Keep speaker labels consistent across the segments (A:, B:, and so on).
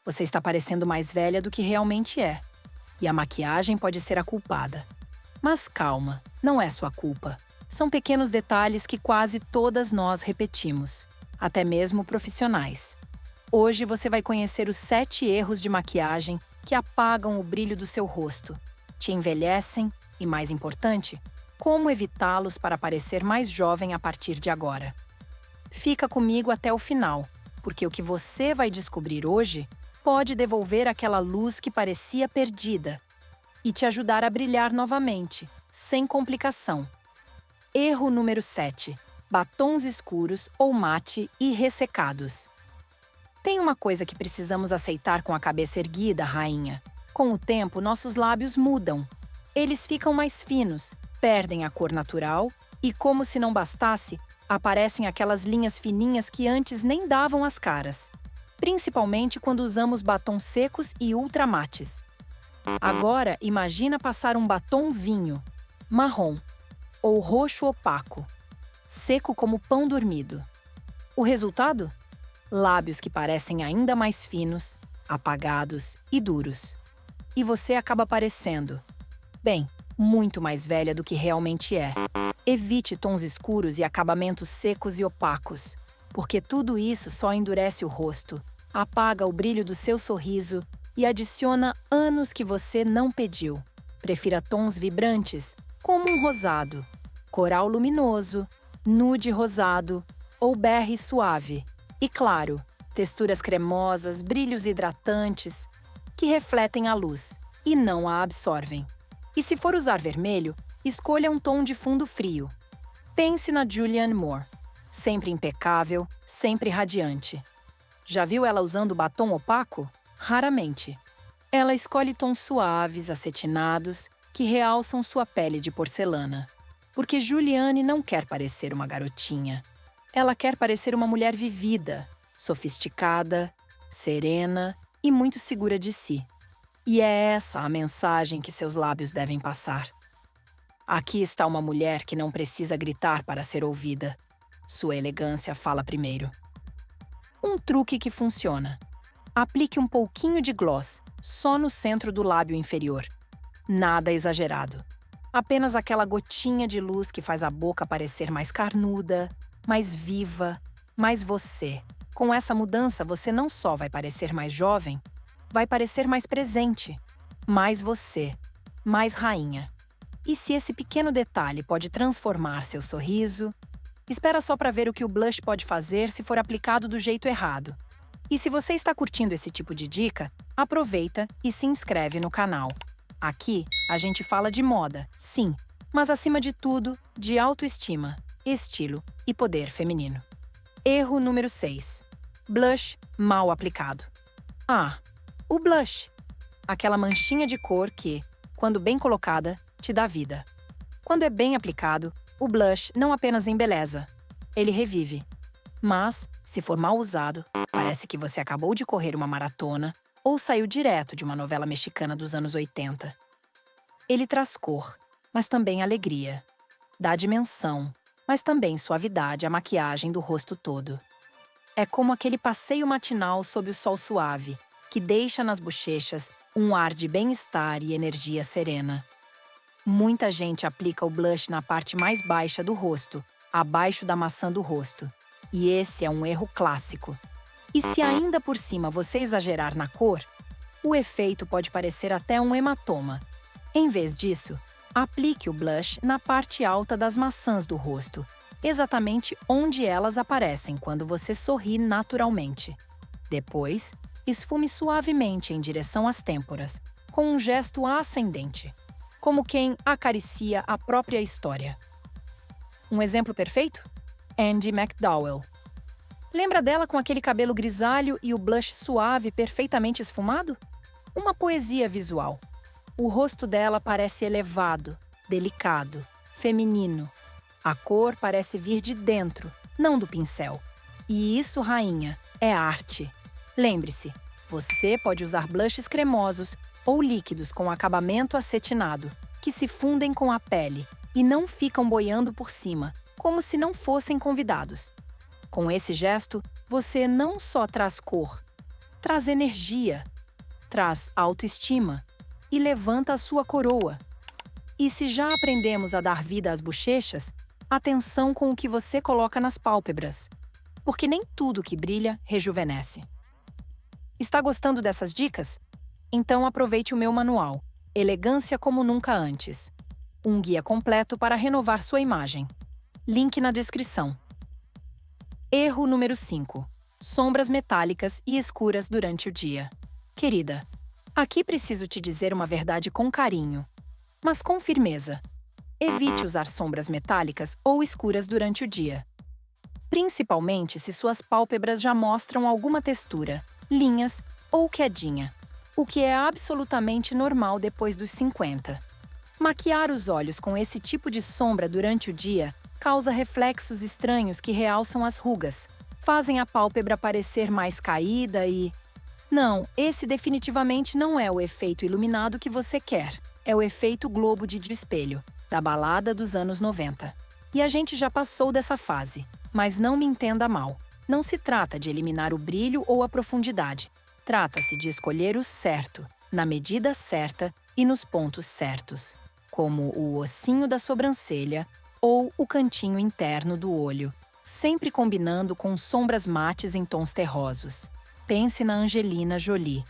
A: Você está parecendo mais velha do que realmente é. E a maquiagem pode ser a culpada. Mas calma, não é sua culpa. São pequenos detalhes que quase todas nós repetimos, até mesmo profissionais. Hoje você vai conhecer os 7 erros de maquiagem que apagam o brilho do seu rosto, te envelhecem e, mais importante, como evitá-los para parecer mais jovem a partir de agora. Fica comigo até o final, porque o que você vai descobrir hoje pode devolver aquela luz que parecia perdida e te ajudar a brilhar novamente, sem complicação. Erro número 7. Batons escuros ou mate e ressecados. Tem uma coisa que precisamos aceitar com a cabeça erguida, rainha. Com o tempo, nossos lábios mudam. Eles ficam mais finos, perdem a cor natural e, como se não bastasse, aparecem aquelas linhas fininhas que antes nem davam as caras. Principalmente quando usamos batons secos e ultramates. Agora, imagina passar um batom vinho, marrom ou roxo opaco, seco como pão dormido. O resultado? Lábios que parecem ainda mais finos, apagados e duros. E você acaba parecendo, bem, muito mais velha do que realmente é. Evite tons escuros e acabamentos secos e opacos, porque tudo isso só endurece o rosto, apaga o brilho do seu sorriso e adiciona anos que você não pediu. Prefira tons vibrantes, como um rosado, coral luminoso, nude rosado ou berry suave. E claro, texturas cremosas, brilhos hidratantes, que refletem a luz e não a absorvem. E se for usar vermelho, escolha um tom de fundo frio. Pense na Julianne Moore. Sempre impecável, sempre radiante. Já viu ela usando batom opaco? Raramente. Ela escolhe tons suaves, acetinados, que realçam sua pele de porcelana. Porque Julianne não quer parecer uma garotinha. Ela quer parecer uma mulher vivida, sofisticada, serena e muito segura de si. E é essa a mensagem que seus lábios devem passar. Aqui está uma mulher que não precisa gritar para ser ouvida. Sua elegância fala primeiro. Um truque que funciona. Aplique um pouquinho de gloss só no centro do lábio inferior. Nada exagerado. Apenas aquela gotinha de luz que faz a boca parecer mais carnuda, mais viva, mais você. Com essa mudança, você não só vai parecer mais jovem, vai parecer mais presente, mais você, mais rainha. E se esse pequeno detalhe pode transformar seu sorriso, espera só para ver o que o blush pode fazer se for aplicado do jeito errado. E se você está curtindo esse tipo de dica, aproveita e se inscreve no canal. Aqui, a gente fala de moda, sim, mas acima de tudo, de autoestima, estilo e poder feminino. Erro número 6. Blush mal aplicado. O blush. Aquela manchinha de cor que, quando bem colocada, te dá vida. Quando é bem aplicado, o blush não apenas embeleza, ele revive. Mas, se for mal usado, parece que você acabou de correr uma maratona ou saiu direto de uma novela mexicana dos anos 80. Ele traz cor, mas também alegria. Dá dimensão, mas também suavidade à maquiagem do rosto todo. É como aquele passeio matinal sob o sol suave, que deixa nas bochechas um ar de bem-estar e energia serena. Muita gente aplica o blush na parte mais baixa do rosto, abaixo da maçã do rosto. E esse é um erro clássico. E se ainda por cima você exagerar na cor, o efeito pode parecer até um hematoma. Em vez disso, aplique o blush na parte alta das maçãs do rosto, exatamente onde elas aparecem quando você sorri naturalmente. Depois, esfume suavemente em direção às têmporas, com um gesto ascendente, como quem acaricia a própria história. Um exemplo perfeito? Andie MacDowell. Lembra dela com aquele cabelo grisalho e o blush suave perfeitamente esfumado? Uma poesia visual. O rosto dela parece elevado, delicado, feminino. A cor parece vir de dentro, não do pincel. E isso, rainha, é arte. Lembre-se, você pode usar blushes cremosos ou líquidos com acabamento acetinado, que se fundem com a pele e não ficam boiando por cima, como se não fossem convidados. Com esse gesto, você não só traz cor, traz energia, traz autoestima e levanta a sua coroa. E se já aprendemos a dar vida às bochechas, atenção com o que você coloca nas pálpebras, porque nem tudo que brilha rejuvenesce. Está gostando dessas dicas? Então aproveite o meu manual, Elegância como Nunca Antes. Um guia completo para renovar sua imagem. Link na descrição. Erro número 5. Sombras metálicas e escuras durante o dia. Querida, aqui preciso te dizer uma verdade com carinho, mas com firmeza. Evite usar sombras metálicas ou escuras durante o dia. Principalmente se suas pálpebras já mostram alguma textura, linhas ou quedinha, o que é absolutamente normal depois dos 50. Maquiar os olhos com esse tipo de sombra durante o dia causa reflexos estranhos que realçam as rugas, fazem a pálpebra parecer mais caída e... Não, esse definitivamente não é o efeito iluminado que você quer. É o efeito globo de espelho, da balada dos anos 90. E a gente já passou dessa fase, mas não me entenda mal. Não se trata de eliminar o brilho ou a profundidade. Trata-se de escolher o certo, na medida certa e nos pontos certos, como o ossinho da sobrancelha ou o cantinho interno do olho, sempre combinando com sombras mates em tons terrosos. Pense na Angelina Jolie,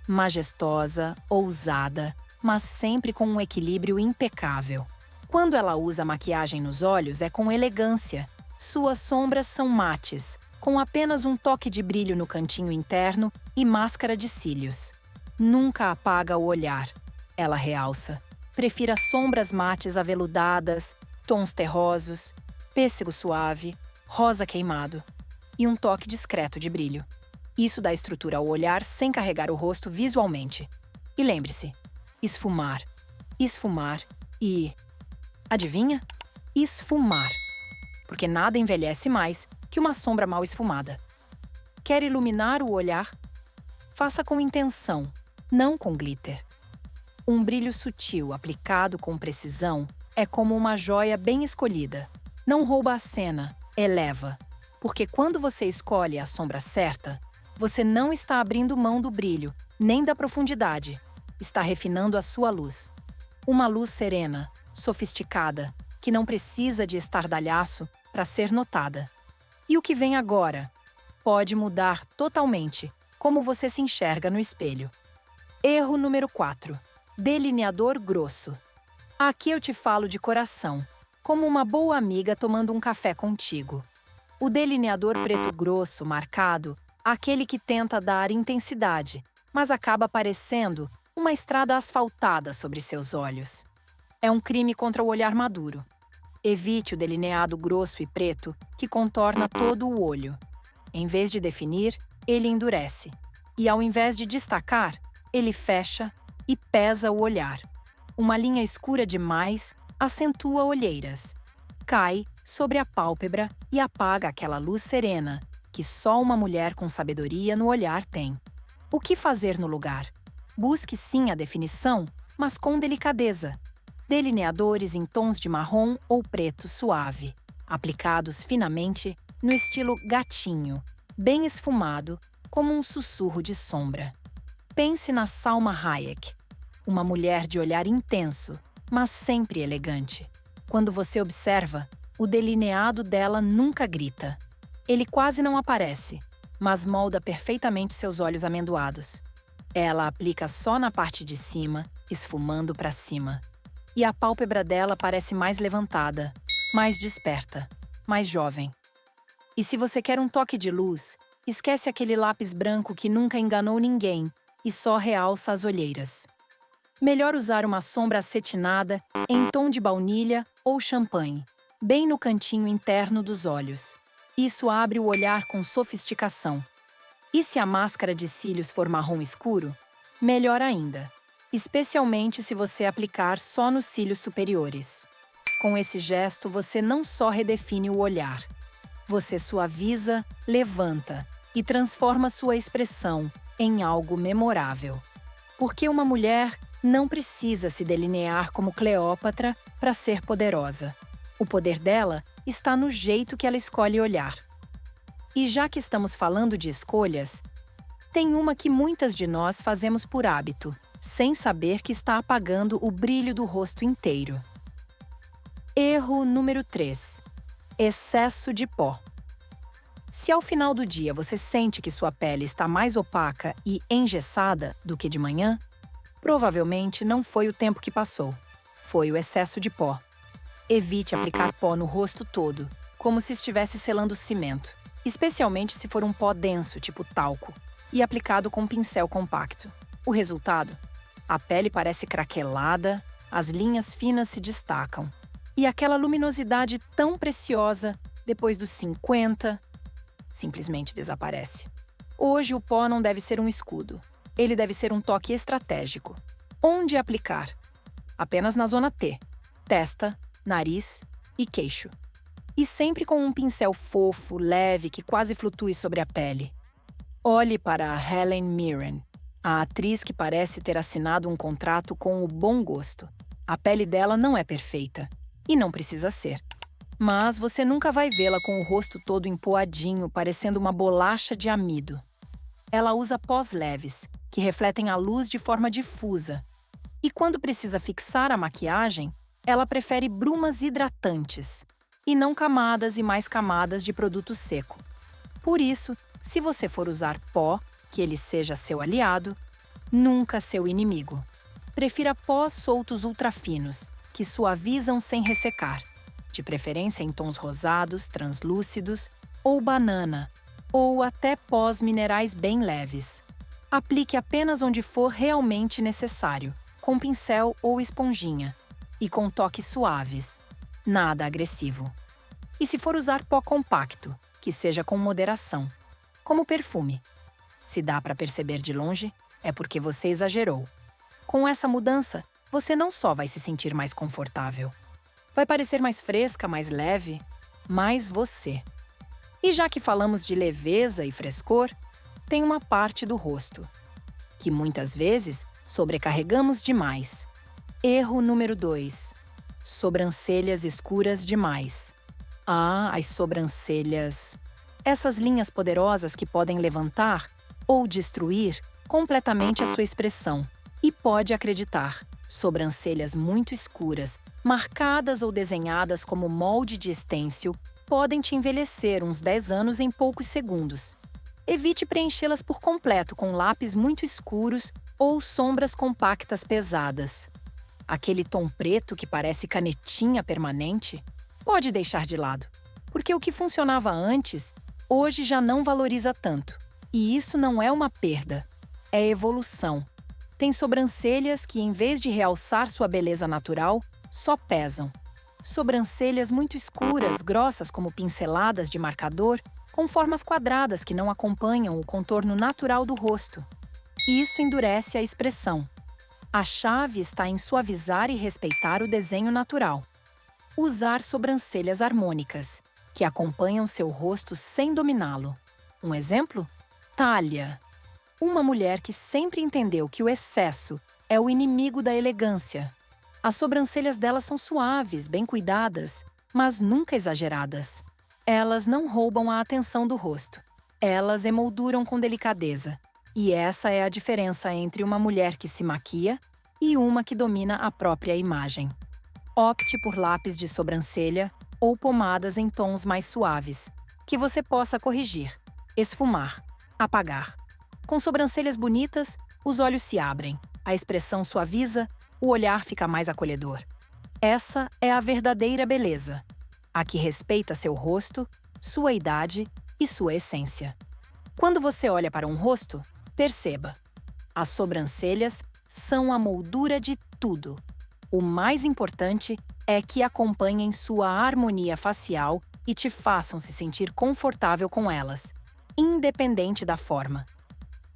A: majestosa, ousada, mas sempre com um equilíbrio impecável. Quando ela usa maquiagem nos olhos, é com elegância. Suas sombras são mates, com apenas um toque de brilho no cantinho interno e máscara de cílios. Nunca apaga o olhar. Ela realça. Prefira sombras mates aveludadas, tons terrosos, pêssego suave, rosa queimado e um toque discreto de brilho. Isso dá estrutura ao olhar sem carregar o rosto visualmente. E lembre-se, esfumar, esfumar e... Adivinha? Esfumar. Porque nada envelhece mais que uma sombra mal esfumada. Quer iluminar o olhar? Faça com intenção, não com glitter. Um brilho sutil aplicado com precisão é como uma joia bem escolhida. Não rouba a cena, eleva. Porque quando você escolhe a sombra certa, você não está abrindo mão do brilho, nem da profundidade. Está refinando a sua luz. Uma luz serena, sofisticada, que não precisa de estardalhaço para ser notada. E o que vem agora pode mudar totalmente como você se enxerga no espelho. Erro número 4. Delineador grosso. Aqui eu te falo de coração, como uma boa amiga tomando um café contigo. O delineador preto grosso, marcado, aquele que tenta dar intensidade, mas acaba parecendo uma estrada asfaltada sobre seus olhos. É um crime contra o olhar maduro. Evite o delineado grosso e preto que contorna todo o olho. Em vez de definir, ele endurece. E ao invés de destacar, ele fecha e pesa o olhar. Uma linha escura demais acentua olheiras. Cai sobre a pálpebra e apaga aquela luz serena que só uma mulher com sabedoria no olhar tem. O que fazer no lugar? Busque sim a definição, mas com delicadeza. Delineadores em tons de marrom ou preto suave, aplicados finamente no estilo gatinho, bem esfumado, como um sussurro de sombra. Pense na Salma Hayek, uma mulher de olhar intenso, mas sempre elegante. Quando você observa, o delineado dela nunca grita. Ele quase não aparece, mas molda perfeitamente seus olhos amendoados. Ela aplica só na parte de cima, esfumando para cima. E a pálpebra dela parece mais levantada, mais desperta, mais jovem. E se você quer um toque de luz, esquece aquele lápis branco que nunca enganou ninguém e só realça as olheiras. Melhor usar uma sombra acetinada em tom de baunilha ou champanhe, bem no cantinho interno dos olhos. Isso abre o olhar com sofisticação. E se a máscara de cílios for marrom escuro? Melhor ainda, especialmente se você aplicar só nos cílios superiores. Com esse gesto, você não só redefine o olhar, você suaviza, levanta e transforma sua expressão em algo memorável. Porque uma mulher não precisa se delinear como Cleópatra para ser poderosa. O poder dela está no jeito que ela escolhe olhar. E já que estamos falando de escolhas, Tem uma que muitas de nós fazemos por hábito, sem saber que está apagando o brilho do rosto inteiro. Erro número 3. Excesso de pó. Se ao final do dia você sente que sua pele está mais opaca e engessada do que de manhã, provavelmente não foi o tempo que passou, foi o excesso de pó. Evite aplicar pó no rosto todo, como se estivesse selando cimento, especialmente se for um pó denso, tipo talco, e aplicado com um pincel compacto. O resultado? A pele parece craquelada, as linhas finas se destacam. E aquela luminosidade tão preciosa, depois dos 50, simplesmente desaparece. Hoje o pó não deve ser um escudo. Ele deve ser um toque estratégico. Onde aplicar? Apenas na zona T, testa, nariz e queixo. E sempre com um pincel fofo, leve, que quase flutue sobre a pele. Olhe para a Helen Mirren, a atriz que parece ter assinado um contrato com o bom gosto. A pele dela não é perfeita, e não precisa ser. Mas você nunca vai vê-la com o rosto todo empoadinho, parecendo uma bolacha de amido. Ela usa pós leves, que refletem a luz de forma difusa. E quando precisa fixar a maquiagem, ela prefere brumas hidratantes, e não camadas e mais camadas de produto seco. Por isso, se você for usar pó, que ele seja seu aliado, nunca seu inimigo. Prefira pós soltos ultrafinos, que suavizam sem ressecar, de preferência em tons rosados, translúcidos, ou banana, ou até pós minerais bem leves. Aplique apenas onde for realmente necessário, com pincel ou esponjinha, e com toques suaves, nada agressivo. E se for usar pó compacto, que seja com moderação, como perfume. Se dá para perceber de longe, é porque você exagerou. Com essa mudança, você não só vai se sentir mais confortável, vai parecer mais fresca, mais leve, mais você. E já que falamos de leveza e frescor, tem uma parte do rosto, que muitas vezes sobrecarregamos demais. Erro número 2. Sobrancelhas escuras demais. As sobrancelhas. Essas linhas poderosas que podem levantar ou destruir completamente a sua expressão. E pode acreditar, sobrancelhas muito escuras, marcadas ou desenhadas como molde de estêncil, podem te envelhecer uns 10 anos em poucos segundos. Evite preenchê-las por completo com lápis muito escuros ou sombras compactas pesadas. Aquele tom preto que parece canetinha permanente, pode deixar de lado, porque o que funcionava antes, hoje já não valoriza tanto. E isso não é uma perda, é evolução. Tem sobrancelhas que, em vez de realçar sua beleza natural, só pesam. Sobrancelhas muito escuras, grossas como pinceladas de marcador, com formas quadradas que não acompanham o contorno natural do rosto. Isso endurece a expressão. A chave está em suavizar e respeitar o desenho natural. Usar sobrancelhas harmônicas, que acompanham seu rosto sem dominá-lo. Um exemplo? Thalia. Uma mulher que sempre entendeu que o excesso é o inimigo da elegância. As sobrancelhas dela são suaves, bem cuidadas, mas nunca exageradas. Elas não roubam a atenção do rosto. Elas emolduram com delicadeza. E essa é a diferença entre uma mulher que se maquia e uma que domina a própria imagem. Opte por lápis de sobrancelha ou pomadas em tons mais suaves, que você possa corrigir, esfumar, apagar. Com sobrancelhas bonitas, os olhos se abrem, a expressão suaviza, o olhar fica mais acolhedor. Essa é a verdadeira beleza, a que respeita seu rosto, sua idade e sua essência. Quando você olha para um rosto, perceba: as sobrancelhas são a moldura de tudo. O mais importante é que acompanhem sua harmonia facial e te façam se sentir confortável com elas, independente da forma.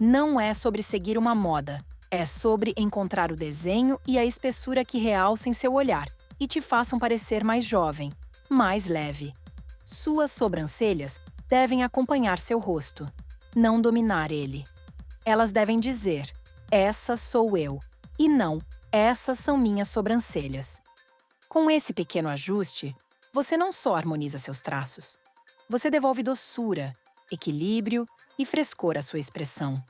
A: Não é sobre seguir uma moda, é sobre encontrar o desenho e a espessura que realcem seu olhar e te façam parecer mais jovem, mais leve. Suas sobrancelhas devem acompanhar seu rosto, não dominar ele. Elas devem dizer: essa sou eu, e não, essas são minhas sobrancelhas. Com esse pequeno ajuste, você não só harmoniza seus traços, você devolve doçura, equilíbrio e frescor à sua expressão.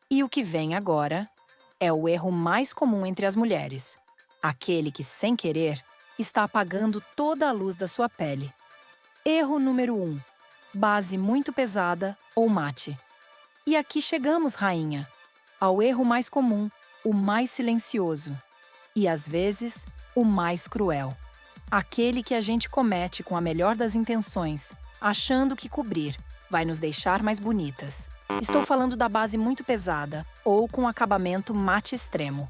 A: E o que vem agora é o erro mais comum entre as mulheres. Aquele que, sem querer, está apagando toda a luz da sua pele. Erro número 1. Base muito pesada ou mate. E aqui chegamos, rainha, ao erro mais comum, o mais silencioso. E, às vezes, o mais cruel. Aquele que a gente comete com a melhor das intenções, achando que cobrir vai nos deixar mais bonitas. Estou falando da base muito pesada ou com acabamento mate extremo.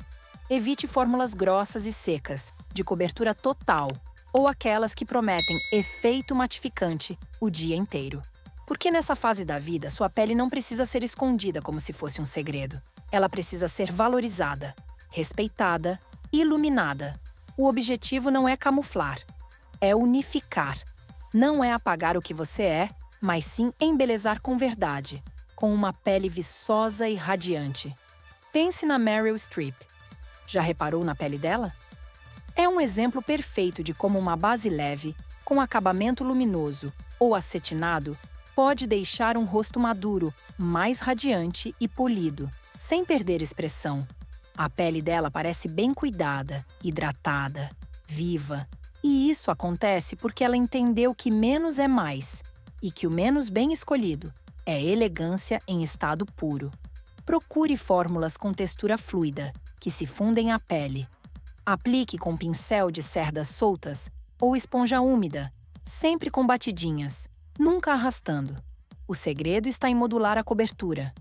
A: Evite fórmulas grossas e secas, de cobertura total, ou aquelas que prometem efeito matificante o dia inteiro. Porque nessa fase da vida, sua pele não precisa ser escondida como se fosse um segredo. Ela precisa ser valorizada, respeitada e iluminada. O objetivo não é camuflar, é unificar. Não é apagar o que você é, mas sim embelezar com verdade, com uma pele viçosa e radiante. Pense na Meryl Streep. Já reparou na pele dela? É um exemplo perfeito de como uma base leve, com acabamento luminoso ou acetinado, pode deixar um rosto maduro, mais radiante e polido, sem perder expressão. A pele dela parece bem cuidada, hidratada, viva. E isso acontece porque ela entendeu que menos é mais e que o menos bem escolhido é elegância em estado puro. Procure fórmulas com textura fluida, que se fundem à pele. Aplique com pincel de cerdas soltas ou esponja úmida, sempre com batidinhas, nunca arrastando. O segredo está em modular a cobertura.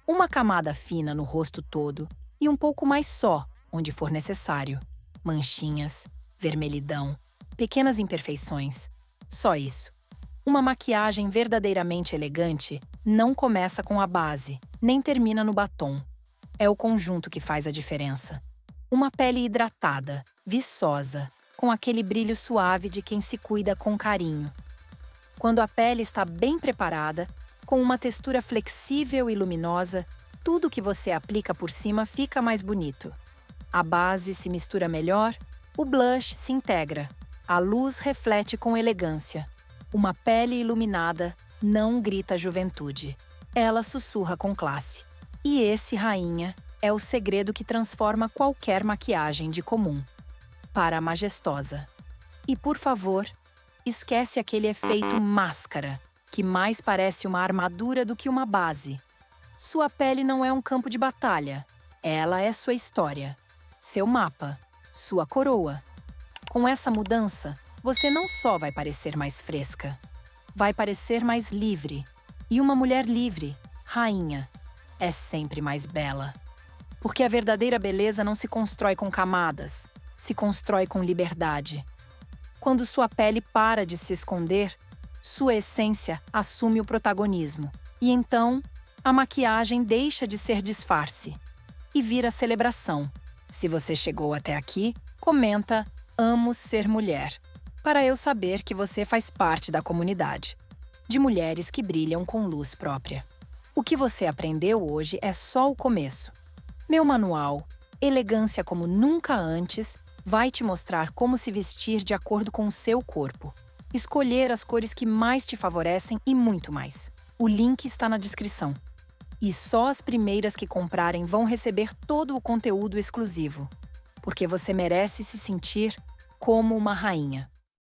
A: Uma camada fina no rosto todo e um pouco mais só, onde for necessário. Manchinhas, vermelhidão, pequenas imperfeições. Só isso. Uma maquiagem verdadeiramente elegante não começa com a base, nem termina no batom. É o conjunto que faz a diferença. Uma pele hidratada, viçosa, com aquele brilho suave de quem se cuida com carinho. Quando a pele está bem preparada, com uma textura flexível e luminosa, tudo que você aplica por cima fica mais bonito. A base se mistura melhor, o blush se integra, a luz reflete com elegância. Uma pele iluminada não grita juventude. Ela sussurra com classe. E esse, rainha, é o segredo que transforma qualquer maquiagem de comum para a majestosa. E, por favor, esquece aquele efeito máscara, que mais parece uma armadura do que uma base. Sua pele não é um campo de batalha. Ela é sua história, seu mapa, sua coroa. Com essa mudança, você não só vai parecer mais fresca, vai parecer mais livre. E uma mulher livre, rainha, é sempre mais bela. Porque a verdadeira beleza não se constrói com camadas, se constrói com liberdade. Quando sua pele para de se esconder, sua essência assume o protagonismo. E então, a maquiagem deixa de ser disfarce e vira celebração. Se você chegou até aqui, comenta "Amo ser mulher", para eu saber que você faz parte da comunidade de mulheres que brilham com luz própria. O que você aprendeu hoje é só o começo. Meu manual, Elegância como Nunca Antes, vai te mostrar como se vestir de acordo com o seu corpo, escolher as cores que mais te favorecem e muito mais. O link está na descrição. E só as primeiras que comprarem vão receber todo o conteúdo exclusivo, porque você merece se sentir como uma rainha.